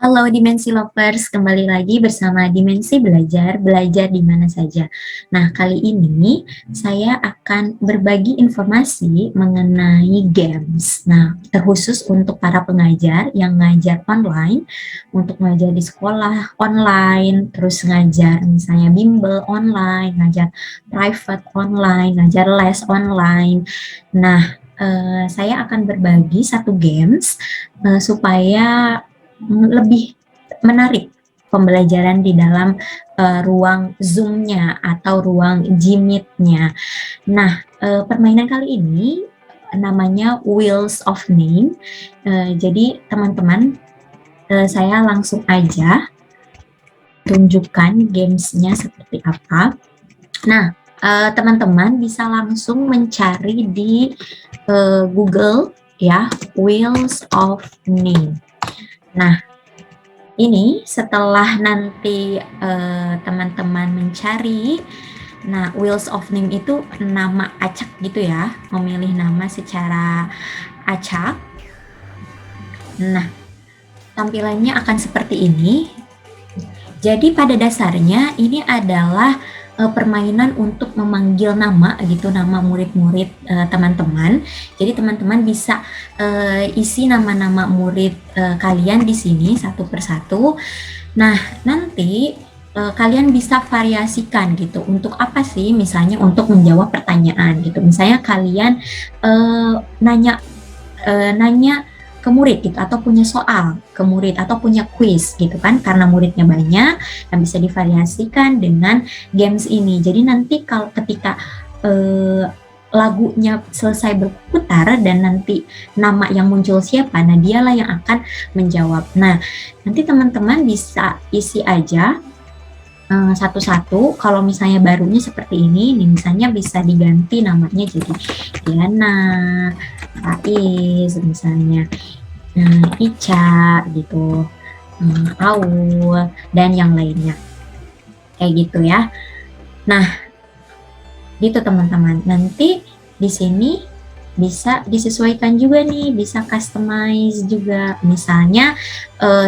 Halo Dimensi Lovers, kembali lagi bersama Dimensi Belajar, belajar di mana saja. Nah, kali ini saya akan berbagi informasi mengenai games. Nah, terkhusus untuk para pengajar yang ngajar online, untuk ngajar di sekolah online, terus ngajar misalnya bimbel online, ngajar private online, ngajar les online. Nah, saya akan berbagi satu games supaya lebih menarik pembelajaran di dalam ruang Zoom-nya atau ruang Gmeet-nya. Nah, permainan kali ini namanya Wheels of Name. Jadi teman-teman, saya langsung aja tunjukkan games-nya seperti apa. Nah, teman-teman bisa langsung mencari di Google ya, Wheels of Name. Nah, ini setelah nanti teman-teman mencari, nah Wheels of Name itu nama acak gitu ya, memilih nama secara acak. Nah, tampilannya akan seperti ini. Jadi pada dasarnya ini adalah permainan untuk memanggil nama gitu, nama murid-murid teman-teman. Jadi teman-teman bisa isi nama-nama murid kalian di sini satu persatu. Nah, nanti kalian bisa variasikan gitu. Untuk apa sih? Misalnya untuk menjawab pertanyaan gitu. Misalnya kalian nanya ke murid gitu, atau punya soal ke murid, atau punya quiz gitu kan, karena muridnya banyak, dan bisa divariasikan dengan games ini. Jadi nanti kalau ketika lagunya selesai berputar dan nanti nama yang muncul siapa, nah dialah yang akan menjawab. Nah, nanti teman-teman bisa isi aja satu-satu. Kalau misalnya barunya seperti ini, nih misalnya bisa diganti namanya jadi Diana, Faiz misalnya, Ica gitu, Aul, dan yang lainnya. Kayak gitu ya. Nah, gitu teman-teman. Nanti di sini bisa disesuaikan juga nih, bisa customize juga. Misalnya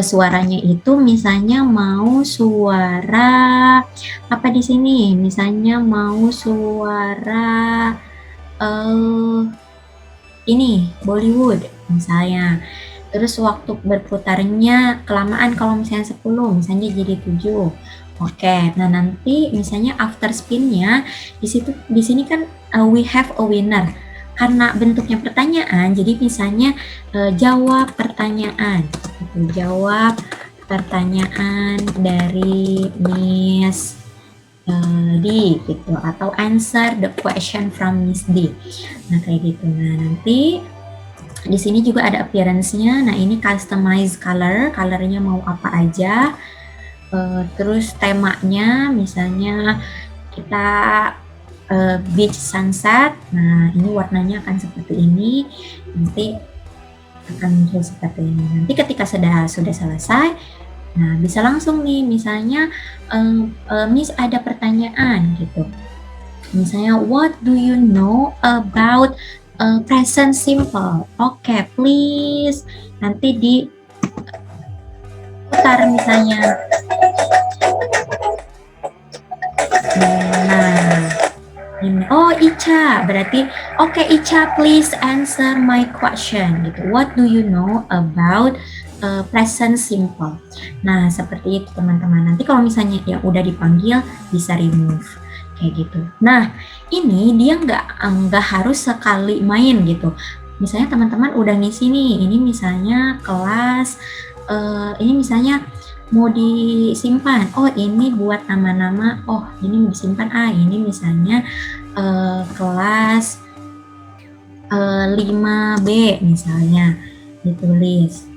suaranya itu misalnya mau suara apa di sini? Misalnya mau suara ini Bollywood misalnya. Terus waktu berputarnya kelamaan, kalau misalnya 10, misalnya jadi 7. Oke, nah nanti misalnya after spin-nya di sini kan we have a winner. Karena bentuknya pertanyaan, jadi misalnya jawab pertanyaan. Gitu. Jawab pertanyaan dari Miss D gitu, atau answer the question from Miss D. Nah, kayak gitu. Nah, nanti di sini juga ada appearance-nya. Nah, ini customize color, colornya mau apa aja. Terus temanya misalnya kita beach sunset. Nah, ini warnanya akan seperti ini. Nanti akan muncul seperti ini. Nanti ketika sudah selesai, nah bisa langsung nih, misalnya Miss ada pertanyaan gitu. Misalnya, what do you know about present simple? Oke, please. Nanti diputar misalnya. Nah, ini. Oh, Ica. Berarti, oke, Ica, please answer my question. Gitu. What do you know about present simple? Nah, seperti itu teman-teman. Nanti kalau misalnya yang udah dipanggil, bisa remove. Kayak gitu. Nah, ini dia nggak harus sekali main gitu. Misalnya teman-teman udah ngisi nih, ini misalnya kelas, ini misalnya mau disimpan. Oh, ini buat nama-nama. Oh, ini mau disimpan. Ini misalnya kelas 5B misalnya, ditulis.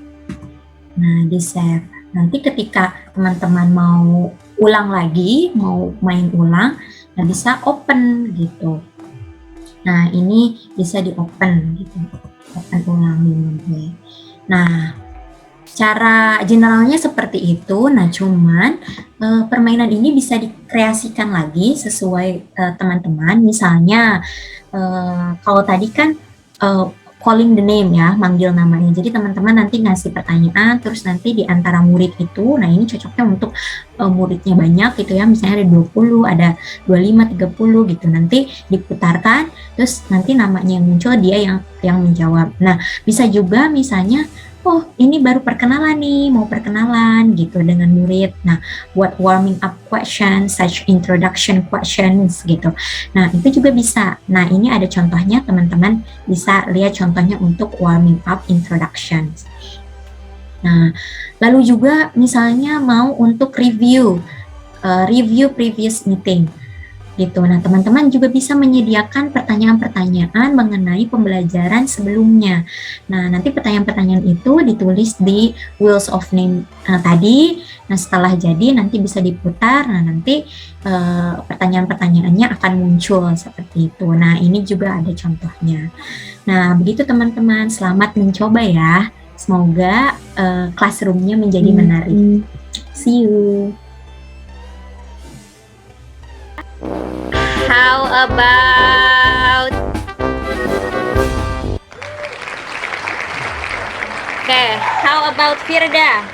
Nah, di save. Nanti ketika teman-teman mau ulang lagi, mau main ulang, nah bisa open gitu. Nah, ini bisa di open gitu. Open ulang 5B. Nah, cara generalnya seperti itu. Nah, cuman permainan ini bisa dikreasikan lagi sesuai teman-teman. Misalnya, kalau tadi kan eh, calling the name ya, manggil namanya. Jadi teman-teman nanti ngasih pertanyaan, terus nanti di antara murid itu, nah ini cocoknya untuk muridnya banyak gitu ya, misalnya ada 20, ada 25, 30 gitu. Nanti diputarkan, terus nanti namanya yang muncul, dia yang menjawab. Nah, bisa juga misalnya, oh ini baru perkenalan nih, mau perkenalan gitu dengan murid. Nah, buat warming up questions, such introduction questions gitu. Nah, itu juga bisa. Nah, ini ada contohnya, teman-teman bisa lihat contohnya untuk warming up introductions. Nah, lalu juga misalnya mau untuk review previous meeting gitu. Nah, teman-teman juga bisa menyediakan pertanyaan-pertanyaan mengenai pembelajaran sebelumnya. Nah, nanti pertanyaan-pertanyaan itu ditulis di wheels of name tadi. Nah, setelah jadi nanti bisa diputar. Nah, nanti pertanyaan-pertanyaannya akan muncul seperti itu. Nah, ini juga ada contohnya. Nah, begitu teman-teman. Selamat mencoba ya. Semoga classroom-nya menjadi menarik. See you. How about how about Firda?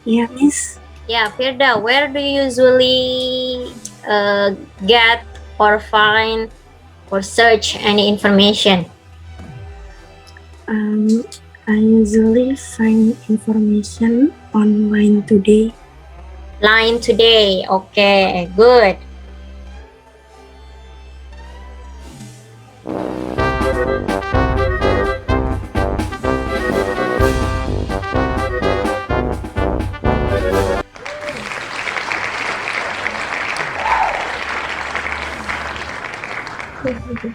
Yeah, Miss. Yeah, Firda, where do you usually get or find or search any information? I usually find information on Line Today. Line Today, okay, good. Okay.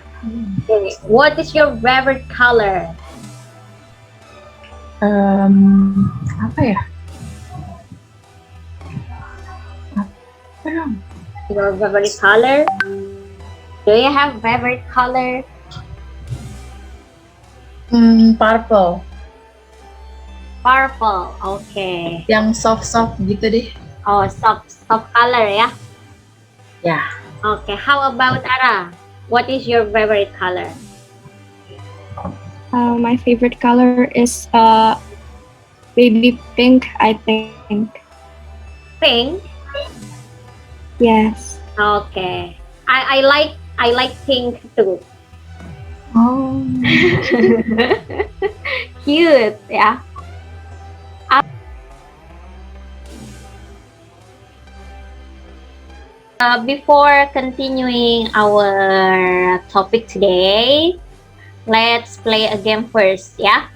What is your favorite color? Apa ya? Your favorite color? Do you have favorite color? Purple. Purple, okay. Yang soft gitu deh. Oh, soft color ya? Ya. Okay, how about Ara? What is your favorite color? My favorite color is baby pink, I think. Pink? Yes. Okay. I like pink too. Oh. Cute, ya. Before continuing our topic today, let's play a game first, ya,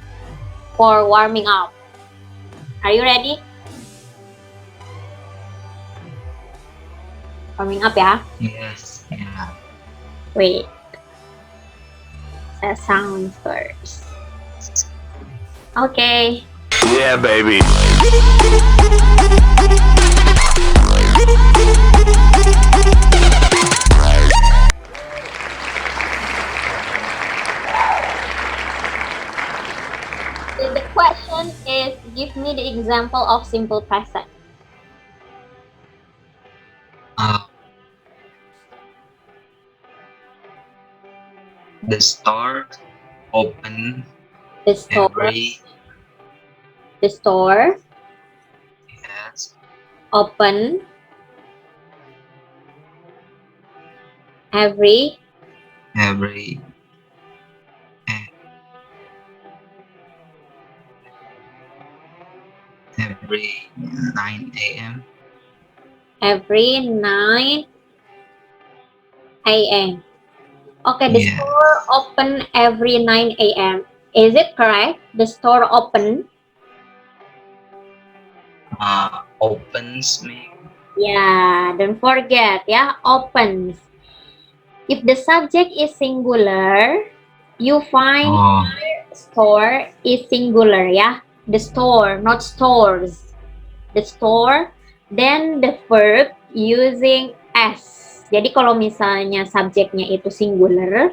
for warming up. Are you ready? Warming up ya? Yes, yeah. Wait. Set sound first. Okay. Yeah, baby. The question is, give me the example of simple present. The store open The store, yes, open every every 9 a.m. every 9 a.m. Okay, the Yeah. store open every 9 a.m. Is it correct? The store open? Opens me. Yeah, don't forget, yeah, opens. If the subject is singular, you find store is singular, yeah. The store, not stores. The store, then the verb using s. Jadi kalau misalnya subjeknya itu singular,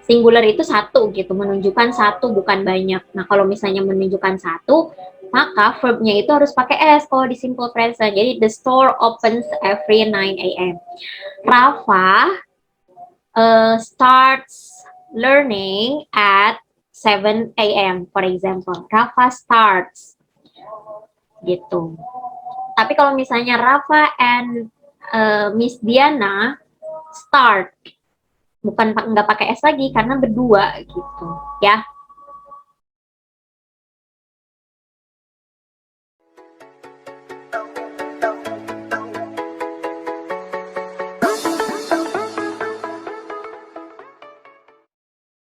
Singular itu satu gitu, menunjukkan satu bukan banyak. Nah, kalau misalnya menunjukkan satu, maka verbnya itu harus pakai S kalau di simple present. Jadi the store opens every 9 a.m. Rafa starts learning at 7 a.m. for example. Rafa starts gitu. Tapi kalau misalnya Rafa and Miss Diana start, bukan nggak pakai S lagi karena berdua gitu ya.